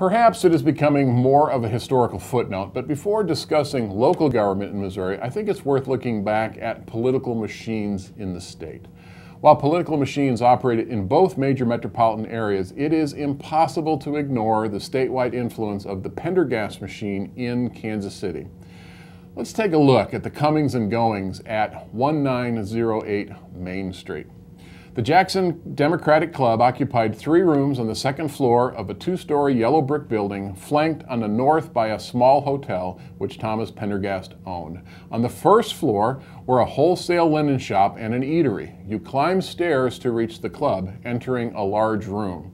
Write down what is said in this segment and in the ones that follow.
Perhaps it is becoming more of a historical footnote, but before discussing local government in Missouri, I think it's worth looking back at political machines in the state. While political machines operated in both major metropolitan areas, it is impossible to ignore the statewide influence of the Pendergast machine in Kansas City. Let's take a look at the comings and goings at 1908 Main Street. The Jackson Democratic Club occupied 3 rooms on the second floor of a 2-story yellow brick building, flanked on the north by a small hotel which Thomas Pendergast owned. On the first floor were a wholesale linen shop and an eatery. You climbed stairs to reach the club, entering a large room.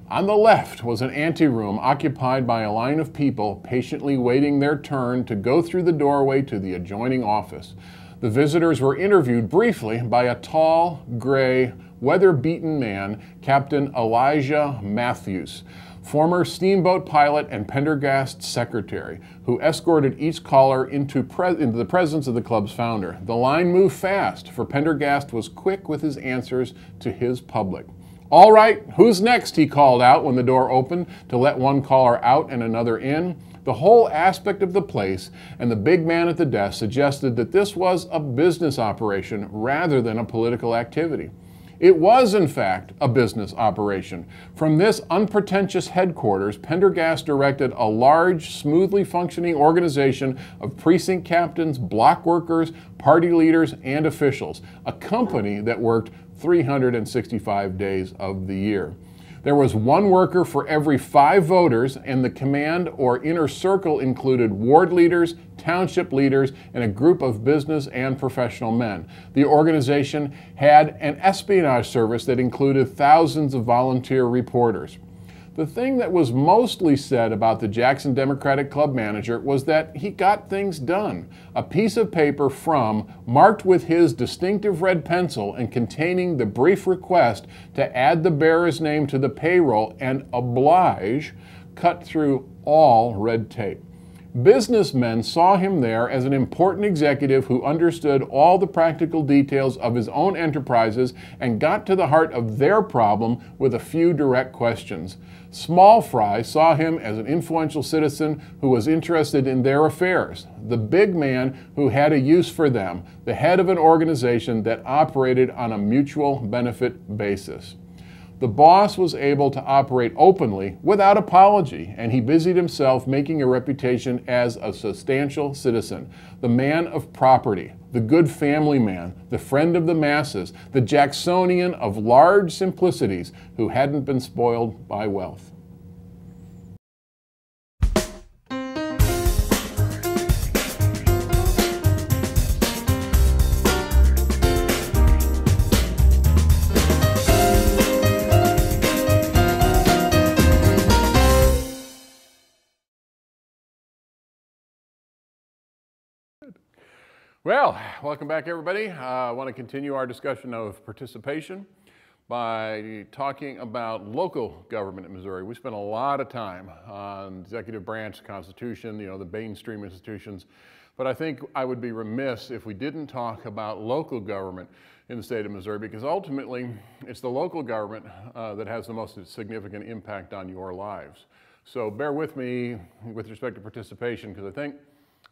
On the left was an anteroom occupied by a line of people patiently waiting their turn to go through the doorway to the adjoining office. The visitors were interviewed briefly by a tall, gray, weather-beaten man, Captain Elijah Matthews, former steamboat pilot and Pendergast's secretary, who escorted each caller into the presence of the club's founder. The line moved fast, for Pendergast was quick with his answers to his public. "All right, who's next?" he called out when the door opened to let one caller out and another in. The whole aspect of the place and the big man at the desk suggested that this was a business operation rather than a political activity. It was, in fact, a business operation. From this unpretentious headquarters, Pendergast directed a large, smoothly functioning organization of precinct captains, block workers, party leaders, and officials, a company that worked 365 days of the year. There was 1 worker for every 5 voters, and the command or inner circle included ward leaders, township leaders, and a group of business and professional men. The organization had an espionage service that included thousands of volunteer reporters. The thing that was mostly said about the Jackson Democratic Club manager was that he got things done. A piece of paper marked with his distinctive red pencil and containing the brief request to add the bearer's name to the payroll and oblige, cut through all red tape. Businessmen saw him there as an important executive who understood all the practical details of his own enterprises and got to the heart of their problem with a few direct questions. Small fry saw him as an influential citizen who was interested in their affairs, the big man who had a use for them, the head of an organization that operated on a mutual benefit basis. The boss was able to operate openly without apology, and he busied himself making a reputation as a substantial citizen, the man of property, the good family man, the friend of the masses, the Jacksonian of large simplicities who hadn't been spoiled by wealth. Well, welcome back, everybody. I want to continue our discussion of participation by talking about local government in Missouri. We spent a lot of time on executive branch, Constitution, the mainstream institutions, but I think I would be remiss if we didn't talk about local government in the state of Missouri, because ultimately it's the local government that has the most significant impact on your lives. So bear with me with respect to participation, because I think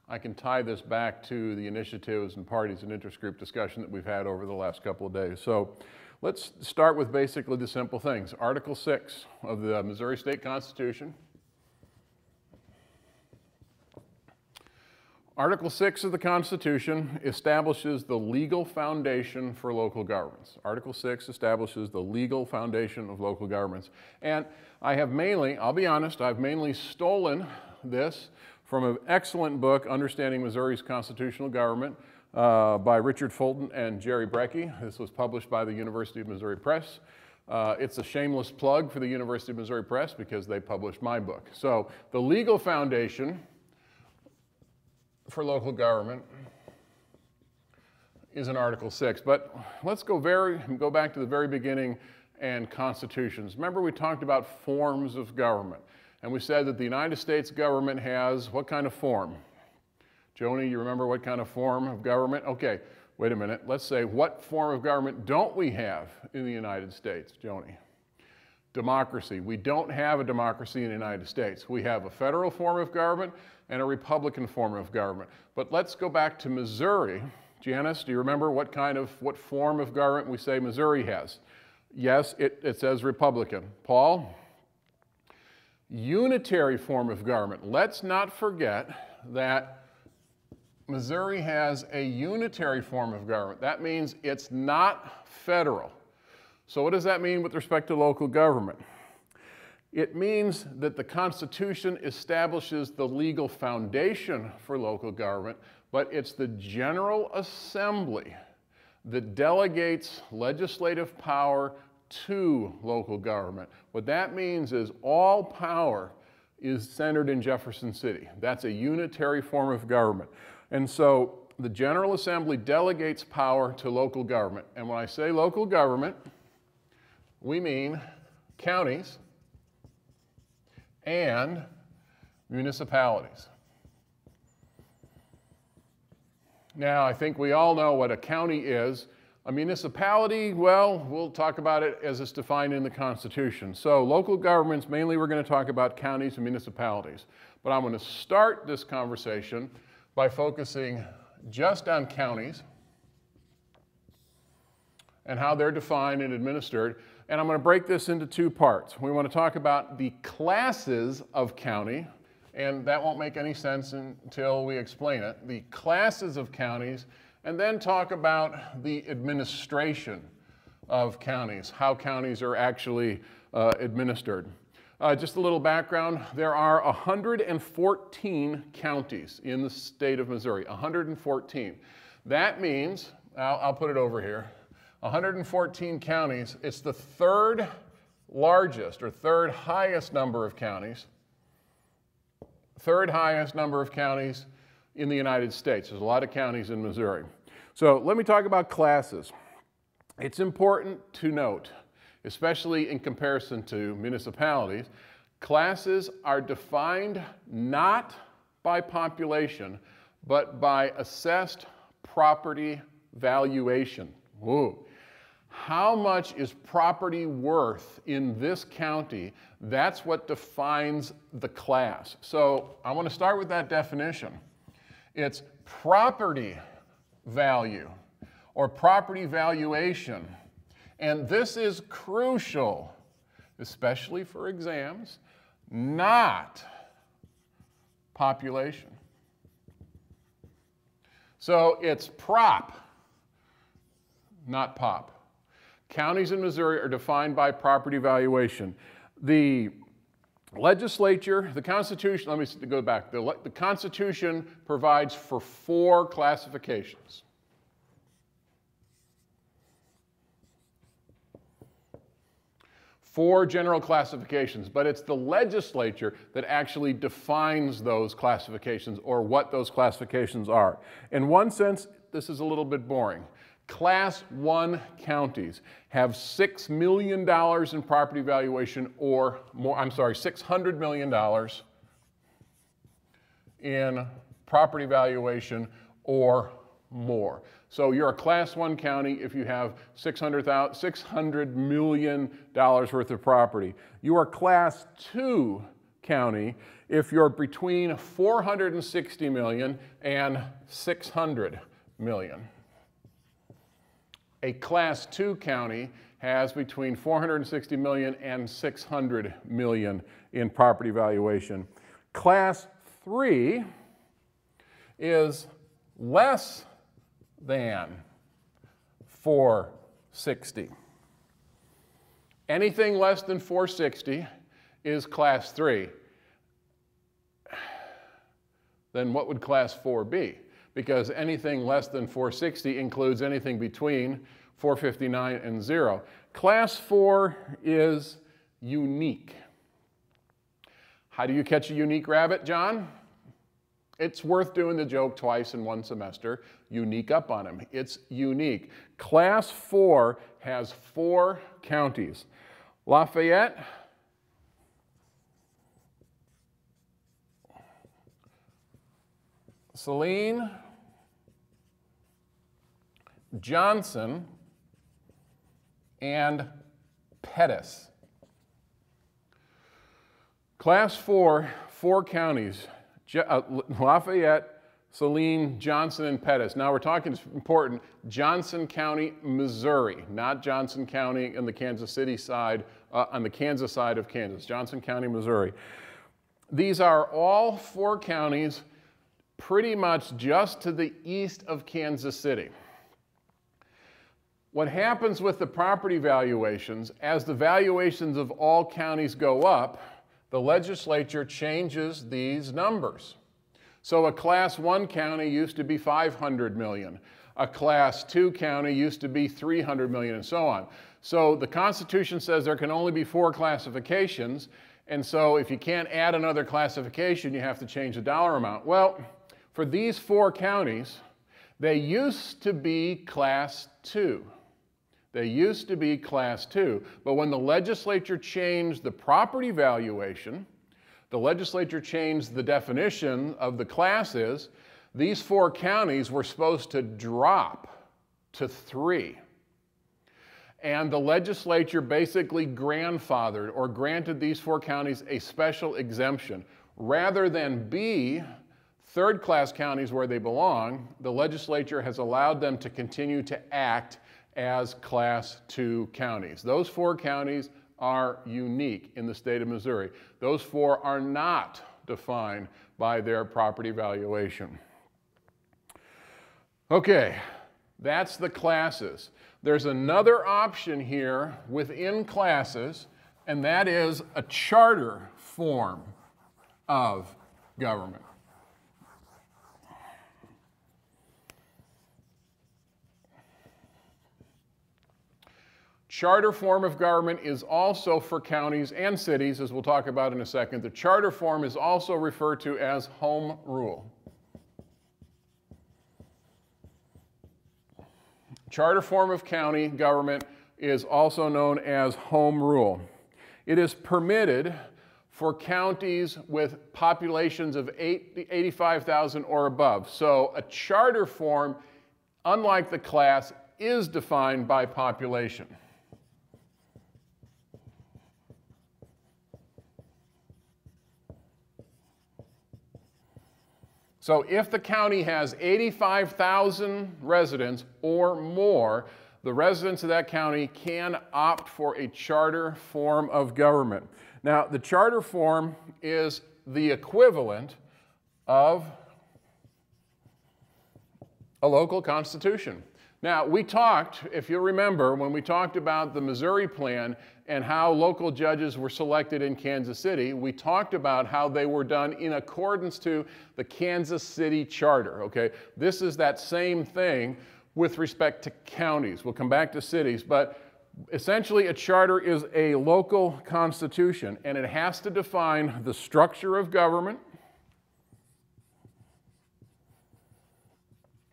I can tie this back to the initiatives and parties and interest group discussion that we've had over the last couple of days. So let's start with basically the simple things. Article 6 of the Missouri State Constitution. Article 6 of the Constitution establishes the legal foundation for local governments. Article 6 establishes the legal foundation of local governments. And I have mainly, I'll be honest, I've mainly stolen this from an excellent book, Understanding Missouri's Constitutional Government, by Richard Fulton and Jerry Brecky. This was published by the University of Missouri Press. It's a shameless plug for the University of Missouri Press because they published my book. So the legal foundation for local government is in Article 6. But let's go back to the very beginning and constitutions. Remember, we talked about forms of government. And we said that the United States government has what kind of form? Joni, you remember what kind of form of government? Okay, wait a minute. Let's say, what form of government don't we have in the United States, Joni? democracy. We don't have a democracy in the United States. We have a federal form of government and a Republican form of government. But let's go back to Missouri. Janice, do you remember what form of government we say Missouri has? Yes, it says Republican. Paul? Unitary form of government. Let's not forget that Missouri has a unitary form of government. That means it's not federal. So what does that mean with respect to local government? It means that the Constitution establishes the legal foundation for local government, but it's the General Assembly that delegates legislative power to local government. What that means is all power is centered in Jefferson City. That's a unitary form of government. And so the General Assembly delegates power to local government. And when I say local government, we mean counties and municipalities. Now, I think we all know what a county is. A municipality, well, we'll talk about it as it's defined in the Constitution. So local governments, mainly we're going to talk about counties and municipalities. But I'm going to start this conversation by focusing just on counties and how they're defined and administered. And I'm going to break this into two parts. We want to talk about the classes of county, and that won't make any sense until we explain it. The classes of counties, and then talk about the administration of counties, how counties are actually administered. Just a little background, there are 114 counties in the state of Missouri, 114. That means, I'll put it over here, 114 counties, it's the third largest or third highest number of counties, in the United States. There's a lot of counties in Missouri. So let me talk about classes. It's important to note, especially in comparison to municipalities, classes are defined not by population, but by assessed property valuation. Whoa. How much is property worth in this county? That's what defines the class. So I want to start with that definition. It's property value or property valuation. And this is crucial, especially for exams, not population. So it's prop, not pop. Counties in Missouri are defined by property valuation. The legislature, the Constitution, let me go back. The Constitution provides for 4 classifications. 4 general classifications, but it's the legislature that actually defines those classifications or what those classifications are. In one sense, this is a little bit boring. Class 1 counties have $6 million in property valuation or more, $600 million in property valuation or more. So you're a Class 1 county if you have $600 million worth of property. You are Class 2 county if you're between $460 million and $600 million. A Class 2 county has between $460 million and $600 million in property valuation. Class 3 is less than 460. Anything less than 460 is Class 3. Then what would Class 4 be? Because anything less than 460 includes anything between 459 and 0. Class 4 is unique. How do you catch a unique rabbit, John? It's worth doing the joke twice in one semester. Unique up on him. It's unique. Class 4 has 4 counties. Lafayette, Saline, Johnson, and Pettis. Class 4, 4 counties, Lafayette, Saline, Johnson, and Pettis. Now we're talking, it's important, Johnson County, Missouri, not Johnson County on the Kansas City side, on the Kansas side of Kansas, Johnson County, Missouri. These are all 4 counties pretty much just to the east of Kansas City. What happens with the property valuations, as the valuations of all counties go up, the legislature changes these numbers. So a Class 1 county used to be 500 million. A Class 2 county used to be 300 million, and so on. So the Constitution says there can only be 4 classifications, and so if you can't add another classification, you have to change the dollar amount. Well, for these 4 counties, they used to be Class 2. They used to be Class 2, but when the legislature changed the property valuation, the legislature changed the definition of the classes, these 4 counties were supposed to drop to 3. And the legislature basically grandfathered or granted these 4 counties a special exemption. Rather than be third-class counties where they belong, the legislature has allowed them to continue to act as Class 2 counties. Those 4 counties are unique in the state of Missouri. Those 4 are not defined by their property valuation. Okay, that's the classes. There's another option here within classes, and that is a charter form of government. Charter form of government is also for counties and cities, as we'll talk about in a second. The charter form is also referred to as home rule. Charter form of county government is also known as home rule. It is permitted for counties with populations of 85,000 or above. So a charter form, unlike the class, is defined by population. So if the county has 85,000 residents or more, the residents of that county can opt for a charter form of government. Now, the charter form is the equivalent of a local constitution. Now, we talked, if you remember, when we talked about the Missouri plan and how local judges were selected in Kansas City, we talked about how they were done in accordance to the Kansas City Charter, okay? This is that same thing with respect to counties. We'll come back to cities, but essentially a charter is a local constitution, and it has to define the structure of government.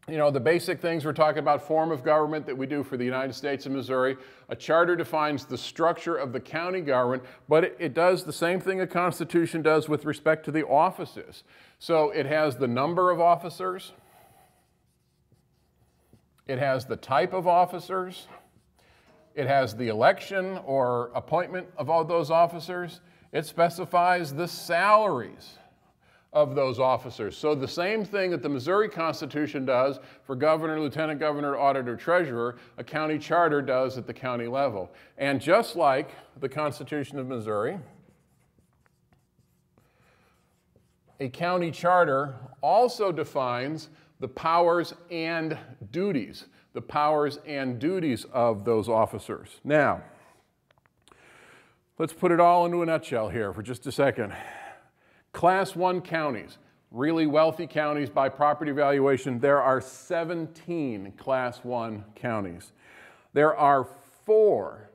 You know, the basic things we're talking about, form of government that we do for the United States and Missouri. A charter defines the structure of the county government, but it does the same thing a constitution does with respect to the offices. So it has the number of officers, it has the type of officers, it has the election or appointment of all those officers, it specifies the salaries of those officers. So the same thing that the Missouri Constitution does for governor, lieutenant governor, auditor, treasurer, a county charter does at the county level. And just like the Constitution of Missouri, a county charter also defines the powers and duties, of those officers. Now, let's put it all into a nutshell here for just a second. Class 1 counties, really wealthy counties by property valuation, there are 17 Class 1 counties. There are 4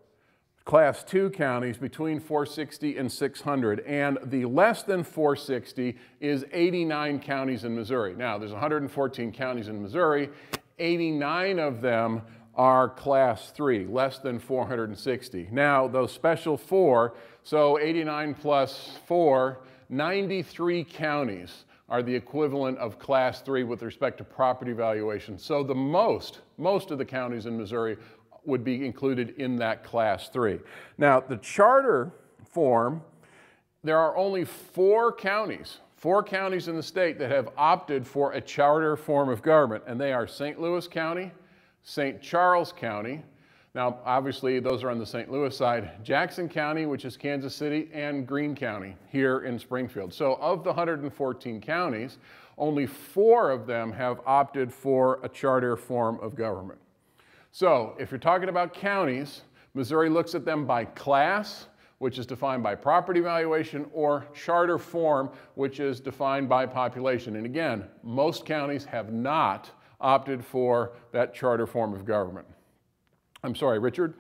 Class 2 counties between 460 and 600, and the less than 460 is 89 counties in Missouri. Now, there's 114 counties in Missouri, 89 of them are Class 3, less than 460. Now, those special 4, so 89 plus 4, 93 counties are the equivalent of Class 3 with respect to property valuation. So the most of the counties in Missouri would be included in that Class 3. Now, the charter form, there are only four counties in the state that have opted for a charter form of government, and they are St. Louis County, St. Charles County. Now, obviously, those are on the St. Louis side. Jackson County, which is Kansas City, and Greene County here in Springfield. So of the 114 counties, only 4 of them have opted for a charter form of government. So if you're talking about counties, Missouri looks at them by class, which is defined by property valuation, or charter form, which is defined by population. And again, most counties have not opted for that charter form of government. I'm sorry, Richard?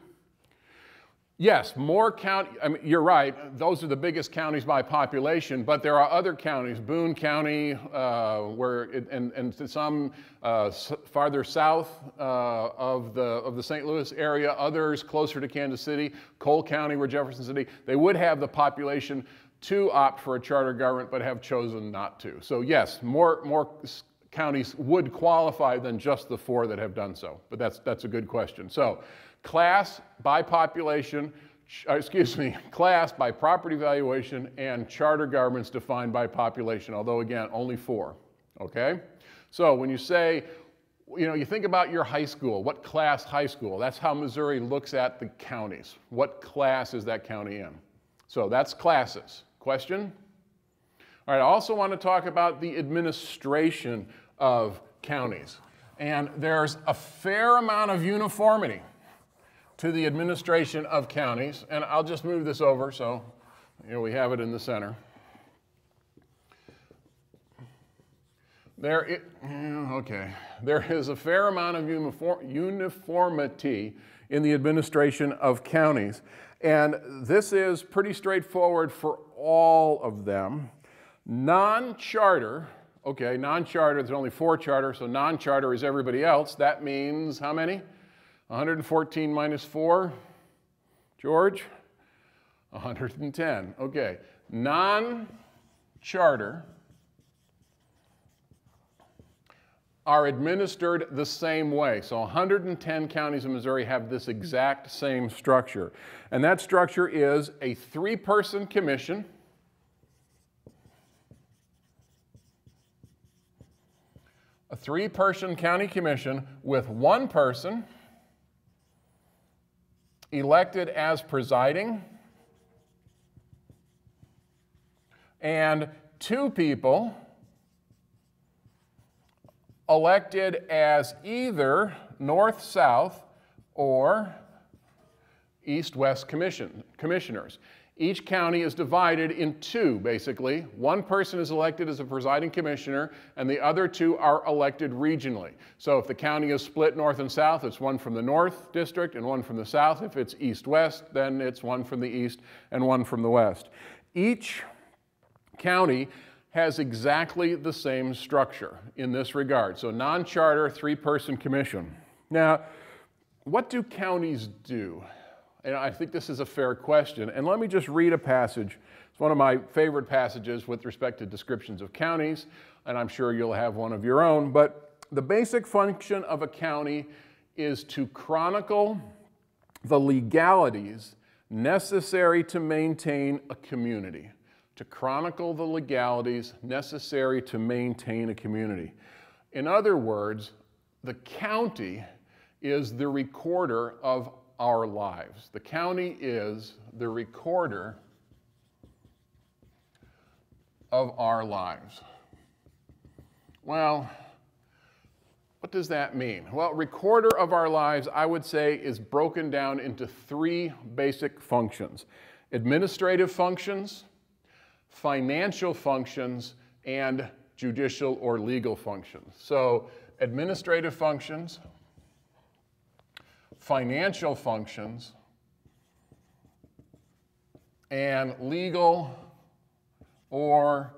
Yes, more county, I mean, you're right, those are the biggest counties by population, but there are other counties, Boone County, and some farther south of the St. Louis area, others closer to Kansas City, Cole County, where Jefferson City, they would have the population to opt for a charter government, but have chosen not to. So yes, more counties would qualify than just the 4 that have done so, but that's a good question. So class by population, class by property valuation, and charter governments defined by population, although again, only 4, okay? So when you say, you think about your high school, what class high school? That's how Missouri looks at the counties. What class is that county in? So that's classes. Question? All right, I also want to talk about the administration of counties. And there's a fair amount of uniformity to the administration of counties. And I'll just move this over so we have it in the center. There is a fair amount of uniformity in the administration of counties. And this is pretty straightforward for all of them. Non-charter, non-charter, there's only 4 charter, so non-charter is everybody else. That means how many? 114 minus 4, George? 110, okay. Non-charter are administered the same way. So 110 counties in Missouri have this exact same structure. And that structure is a 3-person commission, a 3-person county commission with 1 person elected as presiding and 2 people elected as either north-south or east-west commissioners. Each county is divided in 2, basically. 1 person is elected as a presiding commissioner, and the other 2 are elected regionally. So if the county is split north and south, it's 1 from the north district and 1 from the south. If it's east-west, then it's 1 from the east and 1 from the west. Each county has exactly the same structure in this regard. So non-charter, 3-person commission. Now, what do counties do? And I think this is a fair question. And let me just read a passage. It's one of my favorite passages with respect to descriptions of counties, and I'm sure you'll have one of your own. But the basic function of a county is to chronicle the legalities necessary to maintain a community. To chronicle the legalities necessary to maintain a community. In other words, the county is the recorder of our lives. The county is the recorder of our lives. Well, what does that mean? Well, recorder of our lives, I would say, is broken down into 3 basic functions: administrative functions, financial functions, and judicial or legal functions. So, administrative functions, financial functions, and legal or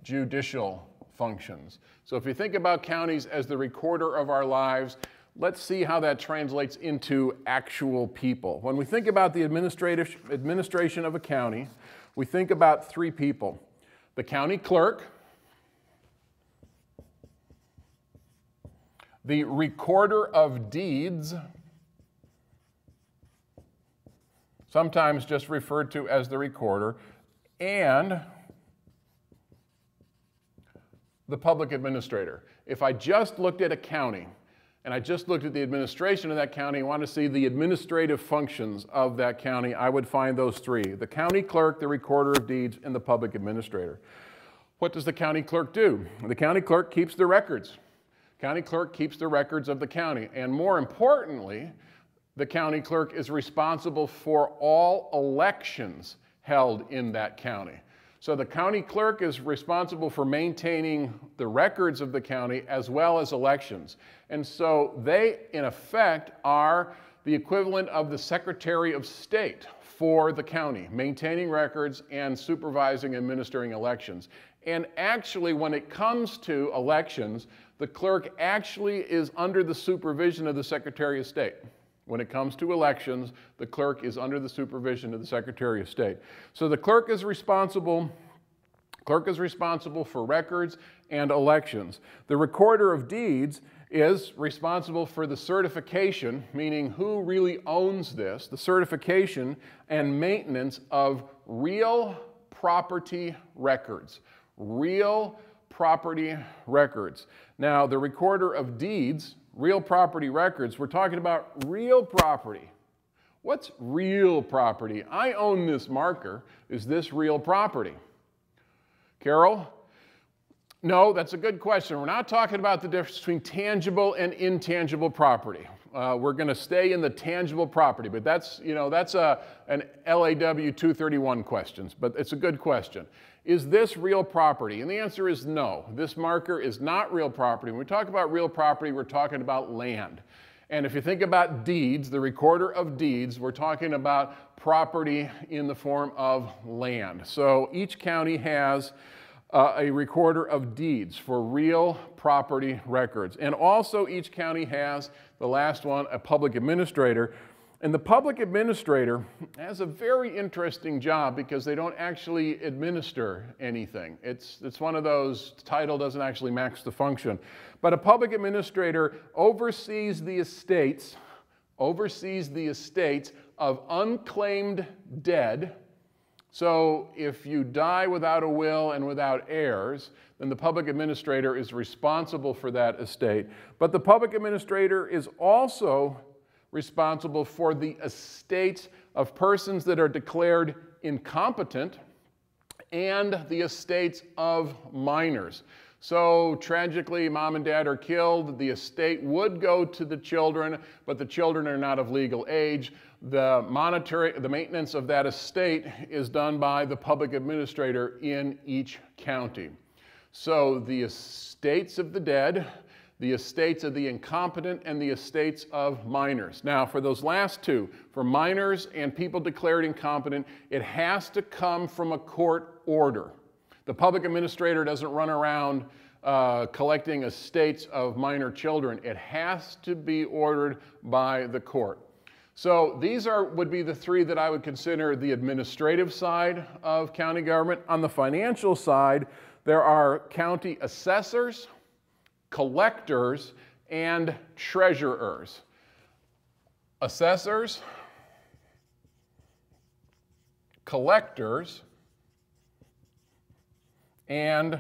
judicial functions. So if you think about counties as the recorder of our lives, let's see how that translates into actual people. When we think about the administration of a county, we think about 3 people: the county clerk, the recorder of deeds, sometimes just referred to as the recorder, and the public administrator. If I just looked at a county, and I just looked at the administration of that county and want to see the administrative functions of that county, I would find those three: the county clerk, the recorder of deeds, and the public administrator. What does the county clerk do? The county clerk keeps the records. County clerk keeps the records of the county. And more importantly, the county clerk is responsible for all elections held in that county. So the county clerk is responsible for maintaining the records of the county as well as elections. And so they, in effect, are the equivalent of the Secretary of State for the county, maintaining records and supervising and administering elections. And actually, when it comes to elections, the clerk actually is under the supervision of the Secretary of State. When it comes to elections, the clerk is under the supervision of the Secretary of State. So the clerk is responsible for records and elections. The recorder of deeds is responsible for the certification, meaning who really owns this, the certification and maintenance of real property records. Real property records. Now, the recorder of deeds, real property records, we're talking about real property. What's real property? I own this marker. Is this real property? Carol? No, that's a good question. We're not talking about the difference between tangible and intangible property. We're going to stay in the tangible property, but that's an LAW 231 question, but it's a good question. Is this real property? And the answer is no. This marker is not real property. When we talk about real property, we're talking about land. And if you think about deeds, the recorder of deeds, we're talking about property in the form of land. So each county has a recorder of deeds for real property records. And also each county has, the last one, a public administrator. And the public administrator has a very interesting job because they don't actually administer anything. It's one of those, title doesn't actually match the function. But a public administrator oversees the estates of unclaimed dead. So if you die without a will and without heirs, then the public administrator is responsible for that estate. But the public administrator is also responsible for the estates of persons that are declared incompetent and the estates of minors. So tragically, mom and dad are killed. The estate would go to the children, but the children are not of legal age. The maintenance of that estate is done by the public administrator in each county. So the estates of the dead, the estates of the incompetent, and the estates of minors. Now, for those last two, for minors and people declared incompetent, it has to come from a court order. The public administrator doesn't run around collecting estates of minor children. It has to be ordered by the court. So these would be the three that I would consider the administrative side of county government. On the financial side, there are county assessors, collectors, and treasurers. Assessors, collectors, and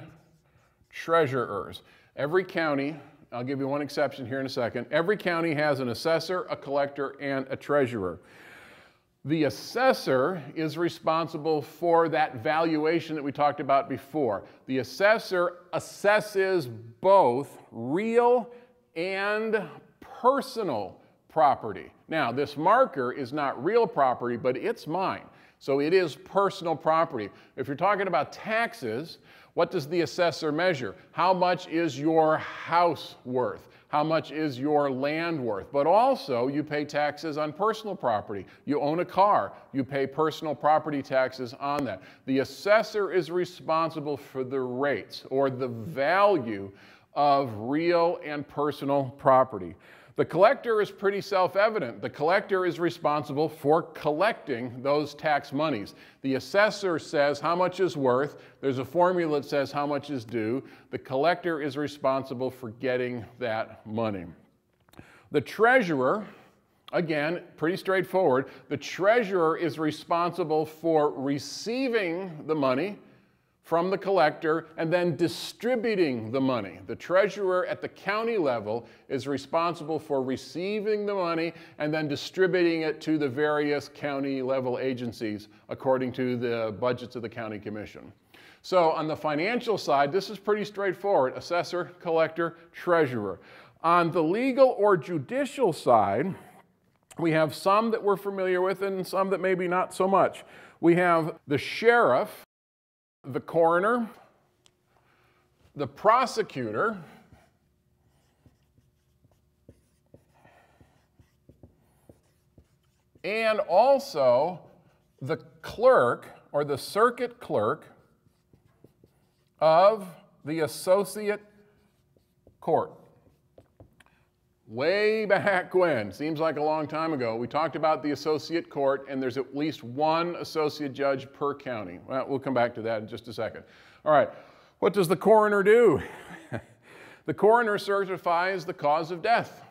treasurers. Every county, I'll give you one exception here in a second, every county has an assessor, a collector, and a treasurer. The assessor is responsible for that valuation that we talked about before. The assessor assesses both real and personal property. Now, this marker is not real property, but it's mine. So it is personal property. If you're talking about taxes, what does the assessor measure? How much is your house worth? How much is your land worth? But also, you pay taxes on personal property. You own a car, you pay personal property taxes on that. The assessor is responsible for the rates or the value of real and personal property. The collector is pretty self-evident. The collector is responsible for collecting those tax monies. The assessor says how much is worth. There's a formula that says how much is due. The collector is responsible for getting that money. The treasurer Again, pretty straightforward. The treasurer is responsible for receiving the money from the collector and then distributing the money. The treasurer at the county level is responsible for receiving the money and then distributing it to the various county level agencies according to the budgets of the county commission. So on the financial side, this is pretty straightforward: assessor, collector, treasurer. On the legal or judicial side, we have some that we're familiar with and some that maybe not so much. We have the sheriff, the coroner, the prosecutor, and also the clerk or the circuit clerk of the associate court. Way back when, seems like a long time ago, we talked about the associate court, and there's at least one associate judge per county. Well, we'll come back to that in just a second. All right, what does the coroner do? The coroner certifies the cause of death.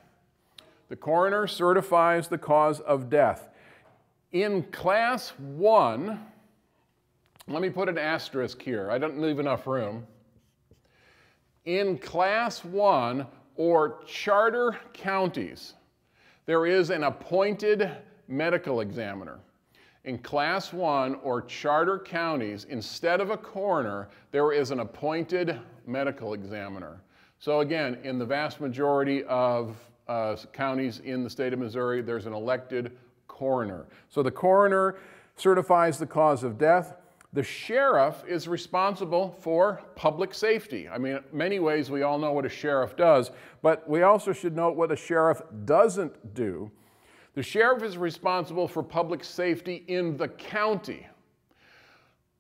The coroner certifies the cause of death. In Class 1, let me put an asterisk here. I don't leave enough room. In Class 1, or charter counties, there is an appointed medical examiner. In Class 1 or charter counties, instead of a coroner, there is an appointed medical examiner. So again, in the vast majority of counties in the state of Missouri, there's an elected coroner. So the coroner certifies the cause of death. The sheriff is responsible for public safety. I mean, in many ways, we all know what a sheriff does, but we also should note what a sheriff doesn't do. The sheriff is responsible for public safety in the county.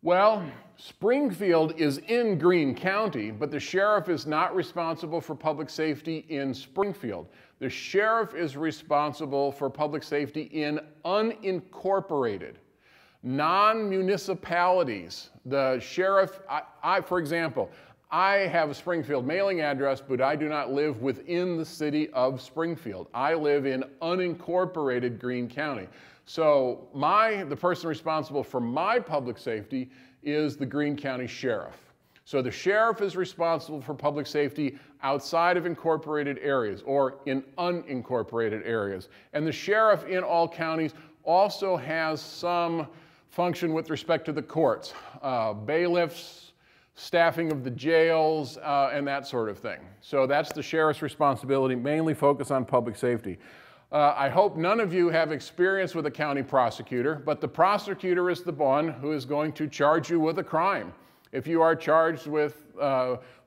Well, Springfield is in Greene County, but the sheriff is not responsible for public safety in Springfield. The sheriff is responsible for public safety in unincorporated, non-municipalities. The sheriff, for example, I have a Springfield mailing address, but I do not live within the city of Springfield. I live in unincorporated Greene County. So the person responsible for my public safety is the Greene County Sheriff. So the sheriff is responsible for public safety outside of incorporated areas or in unincorporated areas. And the sheriff in all counties also has some function with respect to the courts, bailiffs, staffing of the jails, and that sort of thing. So that's the sheriff's responsibility, mainly focus on public safety. I hope none of you have experience with a county prosecutor, but the prosecutor is the one who is going to charge you with a crime. If you are charged with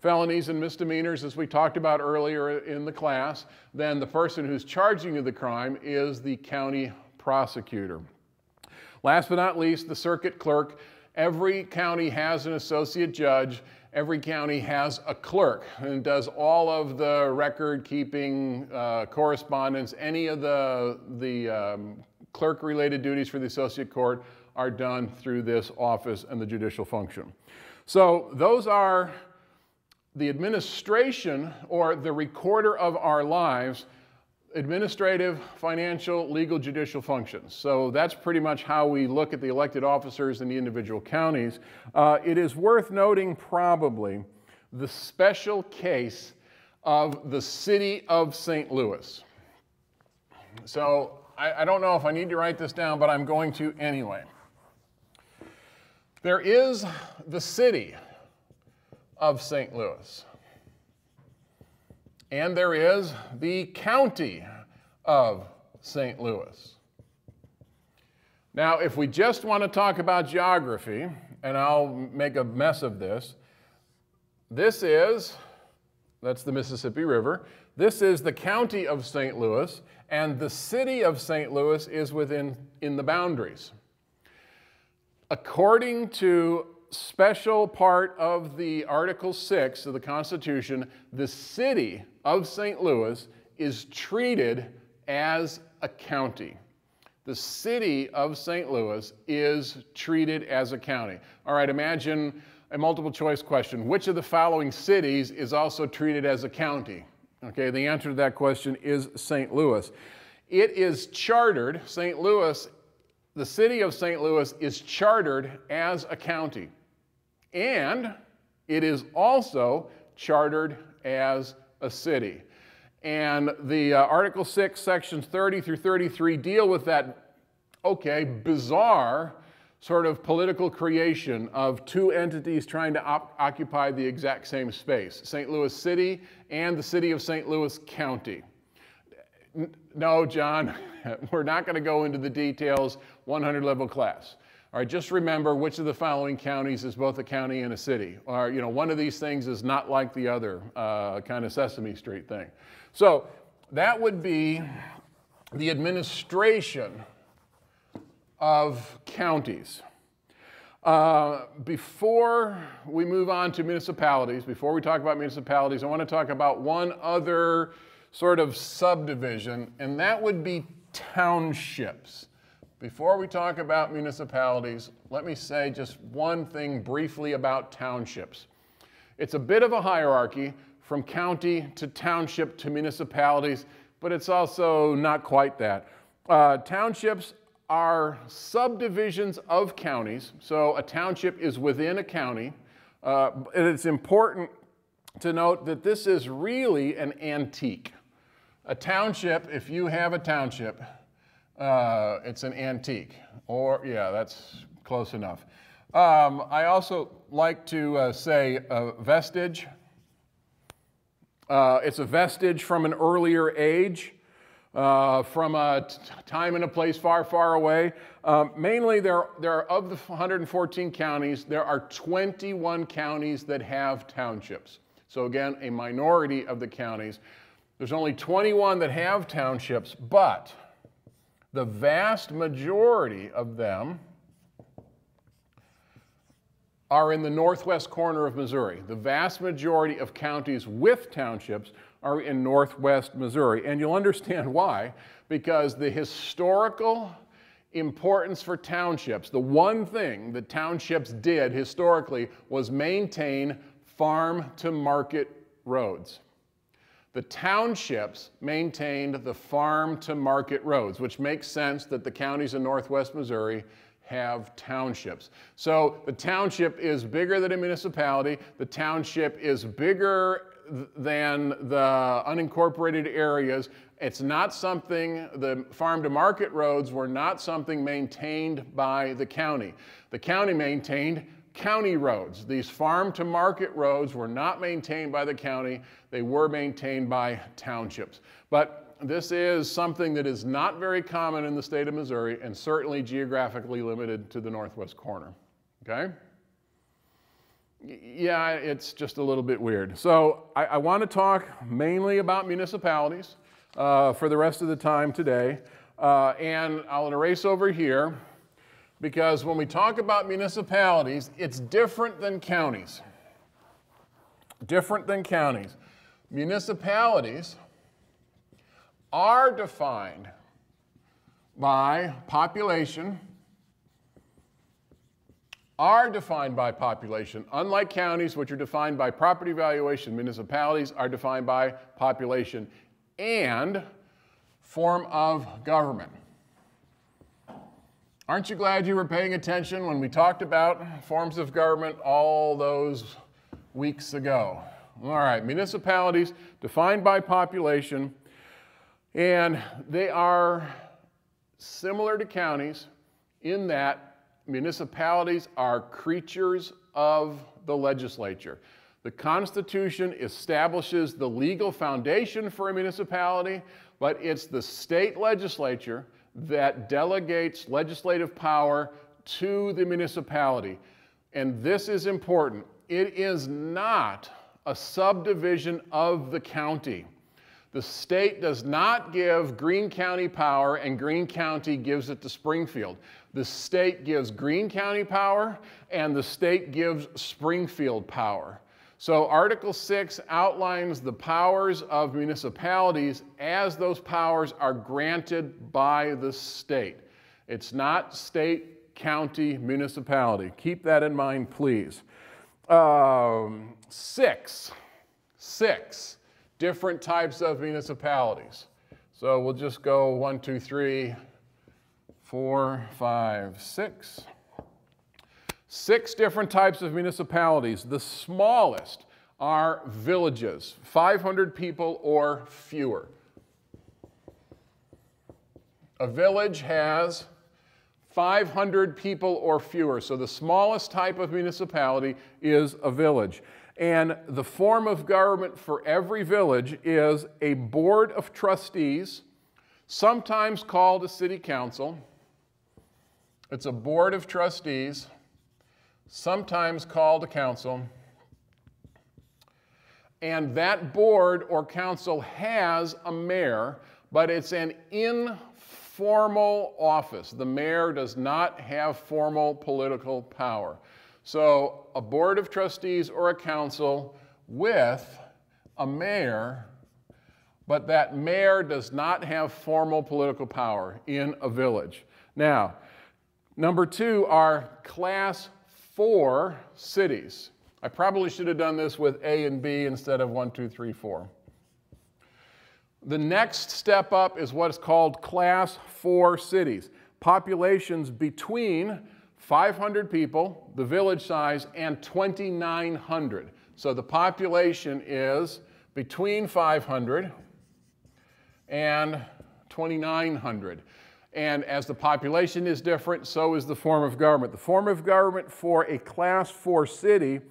felonies and misdemeanors, as we talked about earlier in the class, then the person who's charging you the crime is the county prosecutor. Last but not least, the circuit clerk. Every county has an associate judge. Every county has a clerk and does all of the record-keeping, correspondence. Any of the clerk-related duties for the associate court are done through this office and the judicial function. So those are the administration or the recorder of our lives, administrative, financial, legal, judicial functions. So that's pretty much how we look at the elected officers in the individual counties. It is worth noting probably the special case of the city of St. Louis. So I don't know if I need to write this down, but I'm going to anyway. There is the city of St. Louis. And there is the county of St. Louis. Now, if we just want to talk about geography, and I'll make a mess of this, that's the Mississippi River. This is the county of St. Louis, and the city of St. Louis is in the boundaries. According to special part of the Article 6 of the Constitution, the city of St. Louis is treated as a county. The city of St. Louis is treated as a county. All right, imagine a multiple choice question. Which of the following cities is also treated as a county? Okay, the answer to that question is St. Louis. It is chartered, St. Louis, the city of St. Louis is chartered as a county. And it is also chartered as a city. And the Article 6, Sections 30 through 33 deal with that, bizarre sort of political creation of two entities trying to occupy the exact same space, St. Louis City and the city of St. Louis County. No, John, we're not going to go into the details, 100 level class. All right, just remember which of the following counties is both a county and a city. Or, one of these things is not like the other, kind of Sesame Street thing. So that would be the administration of counties. Before we move on to municipalities, before we talk about municipalities, I want to talk about one other sort of subdivision, and that would be townships. Before we talk about municipalities, let me say just one thing briefly about townships. It's a bit of a hierarchy from county to township to municipalities, but it's also not quite that. Townships are subdivisions of counties, so a township is within a county. And it's important to note that this is really an antique. A township, if you have a township, it's an antique, or yeah, that's close enough. I also like to say vestige. It's a vestige from an earlier age, from a time and a place far, far away. Mainly, there are of the 114 counties, there are 21 counties that have townships. So again, a minority of the counties. There's only 21 that have townships, but the vast majority of them are in the northwest corner of Missouri. The vast majority of counties with townships are in northwest Missouri. And you'll understand why, because the historical importance for townships, the one thing that townships did historically was maintain farm-to-market roads. The townships maintained the farm-to-market roads, which makes sense that the counties in northwest Missouri have townships. So the township is bigger than a municipality. The township is bigger than the unincorporated areas. It's not something, the farm-to-market roads were not something maintained by the county. The county maintained county roads. These farm-to-market roads were not maintained by the county. They were maintained by townships. But this is something that is not very common in the state of Missouri and certainly geographically limited to the northwest corner. Okay? Yeah, it's just a little bit weird. So I want to talk mainly about municipalities for the rest of the time today. And I'll erase over here, because when we talk about municipalities, it's different than counties. Different than counties. Municipalities are defined by population, Unlike counties, which are defined by property valuation, municipalities are defined by population and form of government. Aren't you glad you were paying attention when we talked about forms of government all those weeks ago? All right, municipalities defined by population, and they are similar to counties in that municipalities are creatures of the legislature. The Constitution establishes the legal foundation for a municipality, but it's the state legislature that delegates legislative power to the municipality. And this is important. It is not a subdivision of the county. The state does not give Greene County power and Greene County gives it to Springfield. The state gives Greene County power and the state gives Springfield power. So Article 6 outlines the powers of municipalities as those powers are granted by the state. It's not state, county, municipality. Keep that in mind, please. Six different types of municipalities. So we'll just go 1, 2, 3, 4, 5, 6. 6 different types of municipalities. The smallest are villages, 500 people or fewer. A village has 500 people or fewer. So the smallest type of municipality is a village. And the form of government for every village is a board of trustees, sometimes called a city council. It's a board of trustees, sometimes called a council. And that board or council has a mayor, but it's an informal office. The mayor does not have formal political power. So a board of trustees or a council with a mayor, but that mayor does not have formal political power in a village. Now, number 2 are class 4 cities. I probably should have done this with A and B instead of 1, 2, 3, 4. The next step up is what's called class 4 cities. Populations between 500 people, the village size, and 2,900. So the population is between 500 and 2,900. And as the population is different, so is the form of government. The form of government for a class 4 city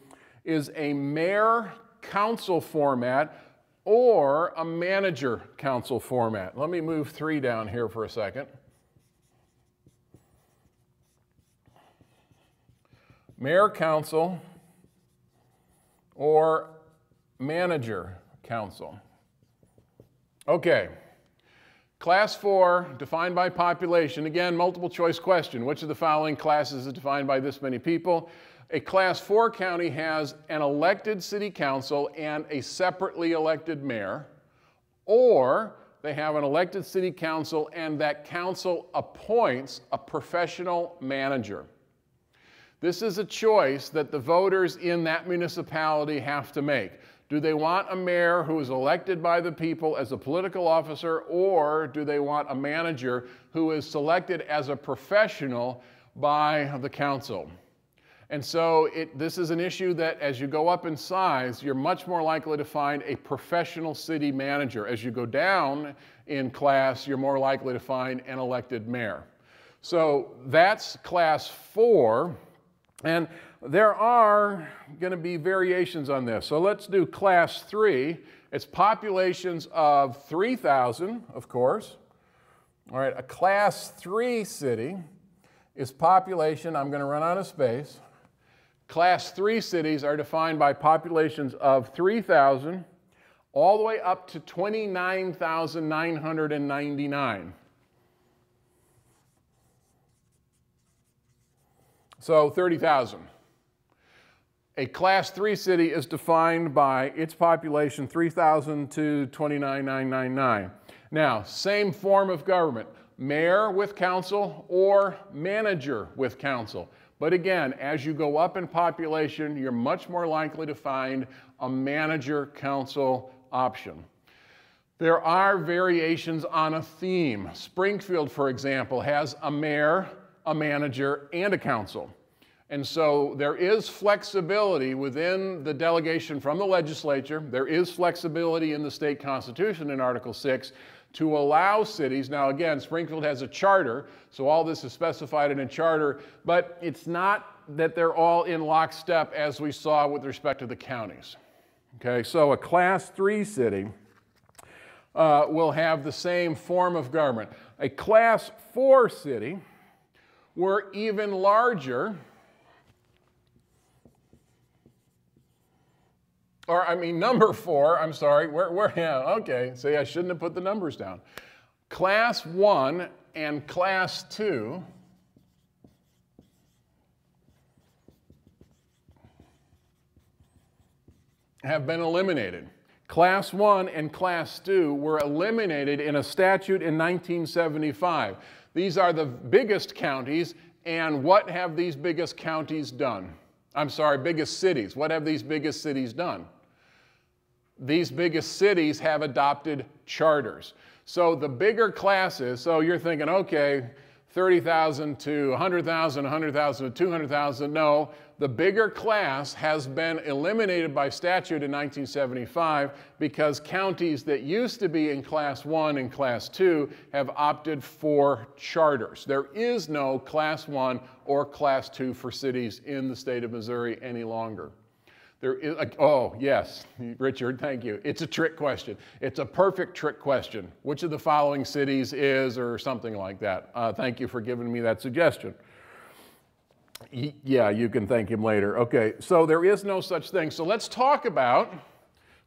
is a mayor-council format or a manager-council format. Let me move 3 down here for a second. Mayor-council or manager-council. Okay. Class 4, defined by population. Again, multiple choice question. Which of the following classes is defined by this many people? A class 4 county has an elected city council and a separately elected mayor, or they have an elected city council and that council appoints a professional manager. This is a choice that the voters in that municipality have to make. Do they want a mayor who is elected by the people as a political officer, or do they want a manager who is selected as a professional by the council? And so this is an issue that as you go up in size, you're much more likely to find a professional city manager. As you go down in class, you're more likely to find an elected mayor. So that's class 4. And there are going to be variations on this. So let's do class 3. It's populations of 3,000, of course. All right, a class 3 city is population, I'm going to run out of space. Class 3 cities are defined by populations of 3,000 all the way up to 29,999. So 30,000. A class 3 city is defined by its population 3,000 to 29,999. Now, same form of government, mayor with council or manager with council. But again, as you go up in population, you're much more likely to find a manager-council option. There are variations on a theme. Springfield, for example, has a mayor, a manager, and a council. And so there is flexibility within the delegation from the legislature. There is flexibility in the state constitution in Article 6 to allow cities. Now again, Springfield has a charter, so all this is specified in a charter, but it's not that they're all in lockstep as we saw with respect to the counties. Okay, so a class 3 city will have the same form of government. A class 4 city were even larger, or I mean number 4, I'm sorry, yeah, okay, see I shouldn't have put the numbers down. Class 1 and class 2 have been eliminated. Class 1 and Class 2 were eliminated in a statute in 1975. These are the biggest counties, and what have these biggest counties done? I'm sorry, biggest cities. What have these biggest cities done? These biggest cities have adopted charters. So the bigger classes, so you're thinking, okay, 30,000 to 100,000, 100,000 to 200,000. No, the bigger class has been eliminated by statute in 1975 because counties that used to be in Class 1 and Class 2 have opted for charters. There is no Class 1 or Class 2 for cities in the state of Missouri any longer. There is, oh, yes, Richard, thank you. It's a trick question. It's a perfect trick question. Which of the following cities is, or something like that? Thank you for giving me that suggestion. Yeah, you can thank him later. Okay, so there is no such thing. So let's talk about,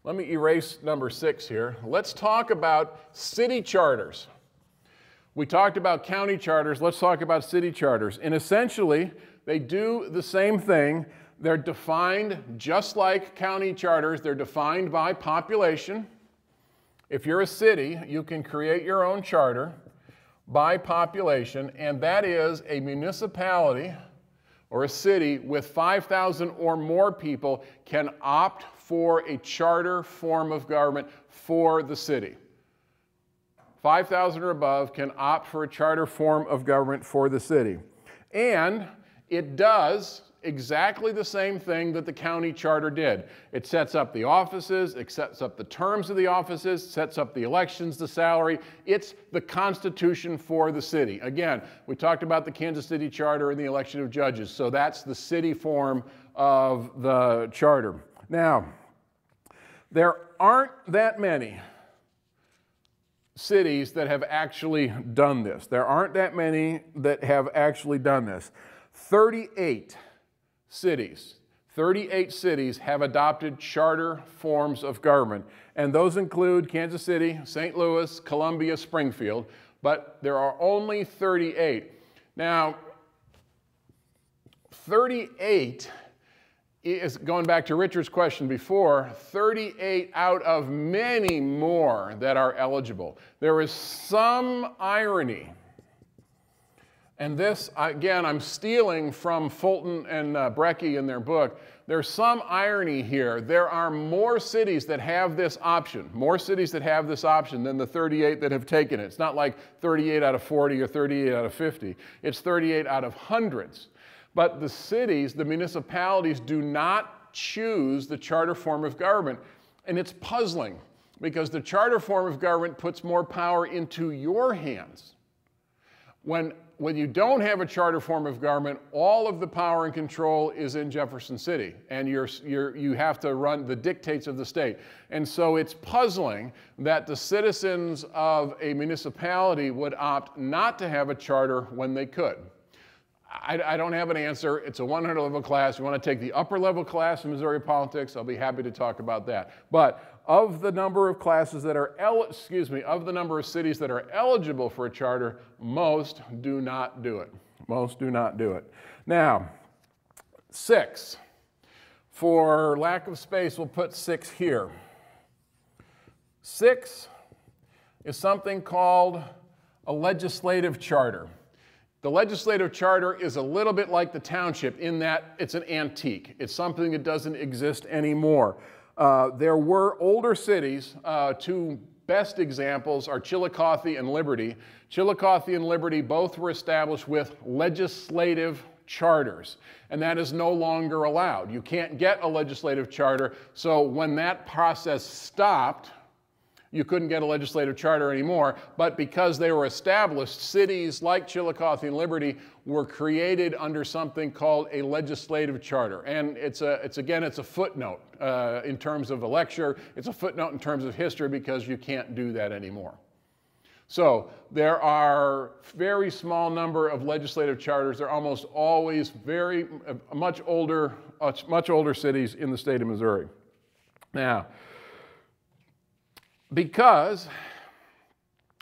let me erase number 6 here. Let's talk about city charters. We talked about county charters. Let's talk about city charters. And essentially, they do the same thing. They're defined just like county charters. They're defined by population. If you're a city, you can create your own charter by population, and that is a municipality or a city with 5,000 or more people can opt for a charter form of government for the city. 5,000 or above can opt for a charter form of government for the city. And it does exactly the same thing that the county charter did. It sets up the offices, it sets up the terms of the offices, sets up the elections, the salary. It's the constitution for the city. Again, we talked about the Kansas City Charter and the election of judges, so that's the city form of the charter. Now, there aren't that many cities that have actually done this. There aren't that many that have actually done this. 38 cities have adopted charter forms of government, and those include Kansas City, St. Louis, Columbia, Springfield, but there are only 38. Now, 38 is, going back to Richard's question before, 38 out of many more that are eligible. There is some irony. And this, again, I'm stealing from Fulton and Brecky in their book. There's some irony here. There are more cities that have this option, than the 38 that have taken it. It's not like 38 out of 40 or 38 out of 50. It's 38 out of hundreds. But the cities, the municipalities, do not choose the charter form of government. And it's puzzling because the charter form of government puts more power into your hands. When you don't have a charter form of government, all of the power and control is in Jefferson City, and you have to run the dictates of the state. And so it's puzzling that the citizens of a municipality would opt not to have a charter when they could. I don't have an answer. It's a 100 level class. You want to take the upper level class in Missouri politics, I'll be happy to talk about that. But of the number of classes that are, of the number of cities that are eligible for a charter, most do not do it. Most do not do it. Now, 6. For lack of space, we'll put 6 here. 6 is something called a legislative charter. The legislative charter is a little bit like the township in that it's an antique. It's something that doesn't exist anymore. There were older cities. 2 best examples are Chillicothe and Liberty. Chillicothe and Liberty both were established with legislative charters, and that is no longer allowed. You can't get a legislative charter, so when that process stopped, you couldn't get a legislative charter anymore, but because they were established, cities like Chillicothe and Liberty were created under something called a legislative charter. And it's a footnote in terms of a lecture. It's a footnote in terms of history because you can't do that anymore. So there are a very small number of legislative charters. They're almost always much older cities in the state of Missouri. Now, because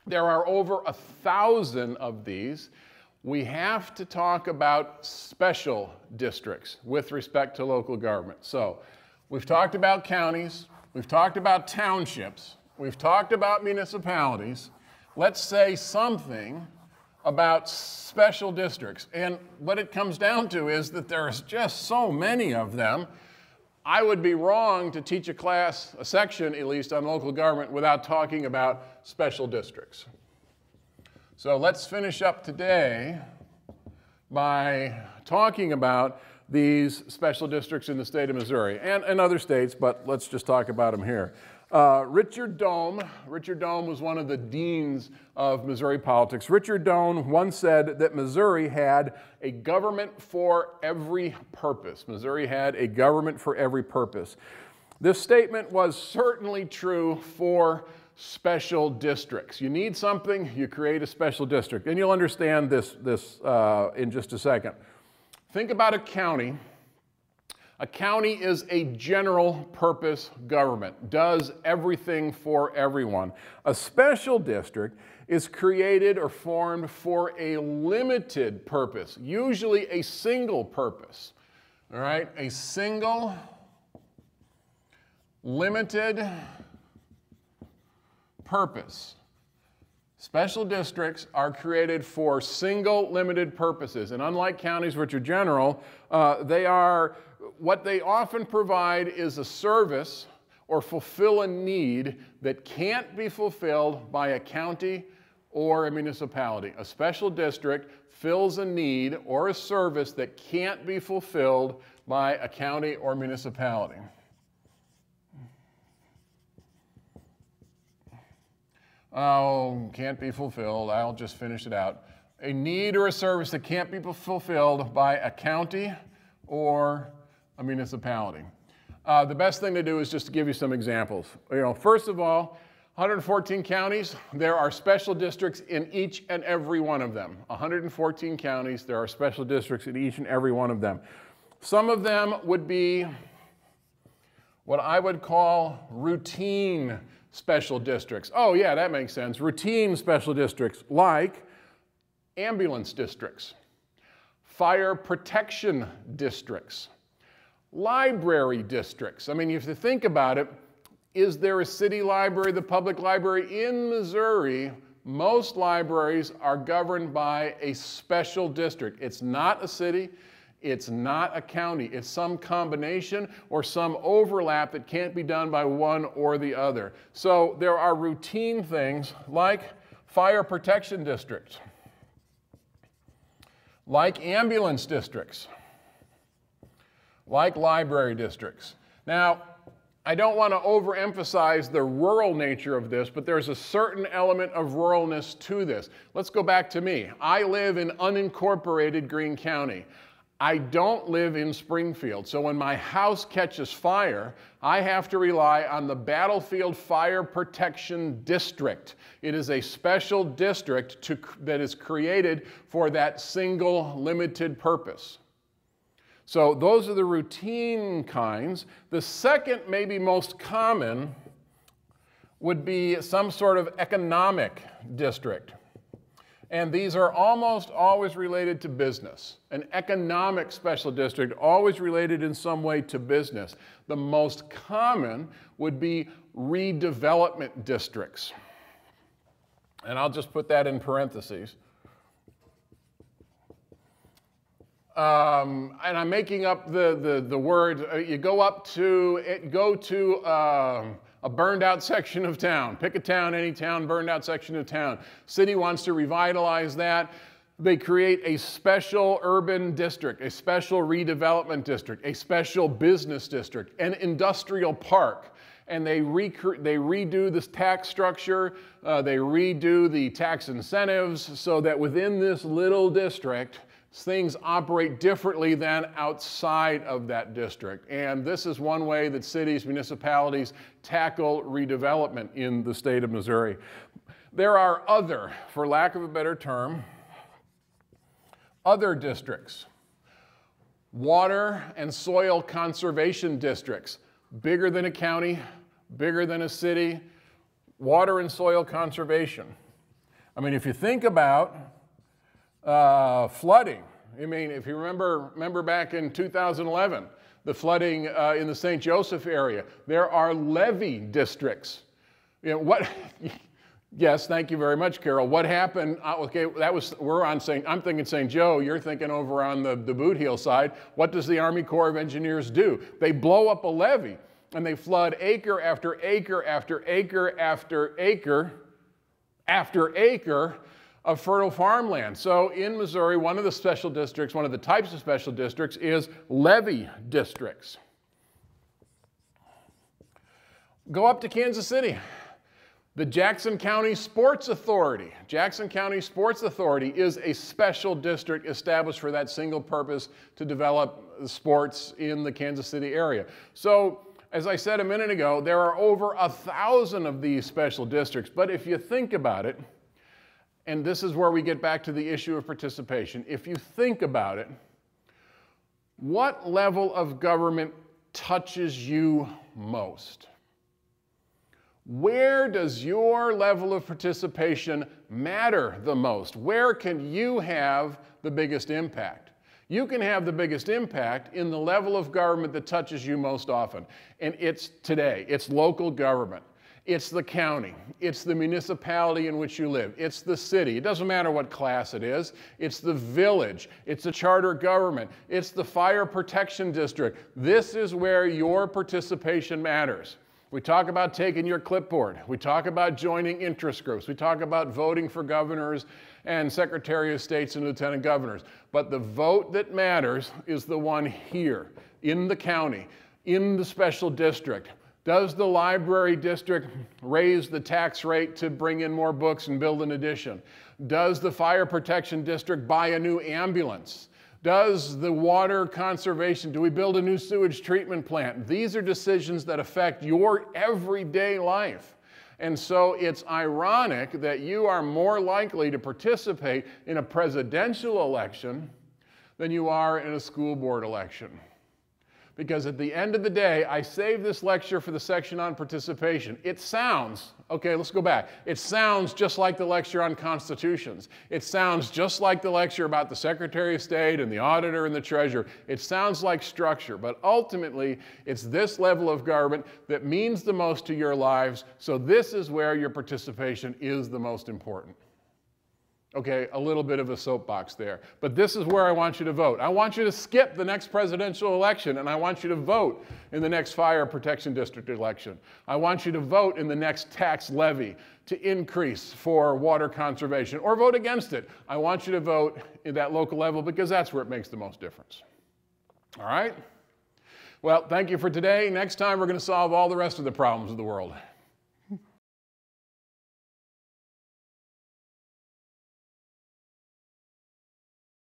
there are over 1,000 of these, we have to talk about special districts with respect to local government. So we've talked about counties, we've talked about townships, we've talked about municipalities. Let's say something about special districts. And what it comes down to is that there's just so many of them. I would be wrong to teach a class, a section at least, on local government without talking about special districts. So let's finish up today by talking about these special districts in the state of Missouri and other states, but let's just talk about them here. Richard Dohm was one of the deans of Missouri politics. Richard Dohm once said that Missouri had a government for every purpose. Missouri had a government for every purpose. This statement was certainly true for special districts. You need something, you create a special district. And you'll understand this in just a second. Think about a county. A county is a general purpose government, does everything for everyone. A special district is created or formed for a limited purpose, usually a single purpose. All right, a single, limited purpose. Special districts are created for single, limited purposes. And unlike counties, which are general, what they often provide is a service or fulfill a need that can't be fulfilled by a county or a municipality. A special district fills a need or a service that can't be fulfilled by a county or municipality. Oh, can't be fulfilled. I'll just finish it out. A need or a service that can't be fulfilled by a county or a municipality. The best thing to do is just to give you some examples. First of all, 114 counties, there are special districts in each and every one of them. 114 counties, there are special districts in each and every one of them. Some of them would be what I would call routine special districts. Oh yeah, that makes sense. Routine special districts like ambulance districts, fire protection districts, library districts. I mean, if you think about it, is there a city library, the public library in Missouri? Most libraries are governed by a special district. It's not a city. It's not a county. It's some combination or some overlap that can't be done by one or the other. So there are routine things like fire protection districts, like ambulance districts, like library districts. Now, I don't want to overemphasize the rural nature of this, but there's a certain element of ruralness to this. Let's go back to me. I live in unincorporated Greene County. I don't live in Springfield, so when my house catches fire, I have to rely on the Battlefield Fire Protection District. It is a special district that is created for that single limited purpose. So those are the routine kinds. The second, maybe most common, would be some sort of economic district. And these are almost always related to business. An economic special district, always related in some way to business. The most common would be redevelopment districts. And I'll just put that in parentheses. And I'm making up the word. You go to a burned out section of town. Pick a town, any town, burned out section of town. City wants to revitalize that. They create a special urban district, a special redevelopment district, a special business district, an industrial park. And they redo this tax structure, they redo the tax incentives so that within this little district, things operate differently than outside of that district. And this is one way that cities, municipalities tackle redevelopment in the state of Missouri. There are other, for lack of a better term, other districts. Water and soil conservation districts, bigger than a county, bigger than a city. Water and soil conservation. I mean, if you think about flooding. I mean, if you remember back in 2011, the flooding in the St. Joseph area, there are levee districts. Yes, thank you very much, Carol. What happened? Okay, I'm thinking St. Joe. You're thinking over on the Boot Heel side. What does the Army Corps of Engineers do? They blow up a levee and they flood acre after acre after acre after acre after acre of fertile farmland. So in Missouri, one of the special districts, one of the types of special districts is levee districts. Go up to Kansas City. The Jackson County Sports Authority. Jackson County Sports Authority is a special district established for that single purpose to develop sports in the Kansas City area. So, as I said a minute ago, there are over 1,000 of these special districts. But if you think about it, and this is where we get back to the issue of participation, if you think about it, what level of government touches you most? Where does your level of participation matter the most? Where can you have the biggest impact? You can have the biggest impact in the level of government that touches you most often. And it's today. It's local government. It's the county. It's the municipality in which you live. It's the city. It doesn't matter what class it is. It's the village. It's a charter government. It's the fire protection district. This is where your participation matters. We talk about taking your clipboard. We talk about joining interest groups. We talk about voting for governors and secretary of states and lieutenant governors. But the vote that matters is the one here, in the county, in the special district. Does the library district raise the tax rate to bring in more books and build an addition? Does the fire protection district buy a new ambulance? Does the water conservation, do we build a new sewage treatment plant? These are decisions that affect your everyday life. And so it's ironic that you are more likely to participate in a presidential election than you are in a school board election. Because at the end of the day, I saved this lecture for the section on participation. It sounds, okay, let's go back. It sounds just like the lecture on constitutions. It sounds just like the lecture about the Secretary of State and the auditor and the treasurer. It sounds like structure, but ultimately, it's this level of government that means the most to your lives, so this is where your participation is the most important. Okay, a little bit of a soapbox there. But this is where I want you to vote. I want you to skip the next presidential election, and I want you to vote in the next fire protection district election. I want you to vote in the next tax levy to increase for water conservation, or vote against it. I want you to vote in that local level because that's where it makes the most difference. All right? Well, thank you for today. Next time we're going to solve all the rest of the problems of the world.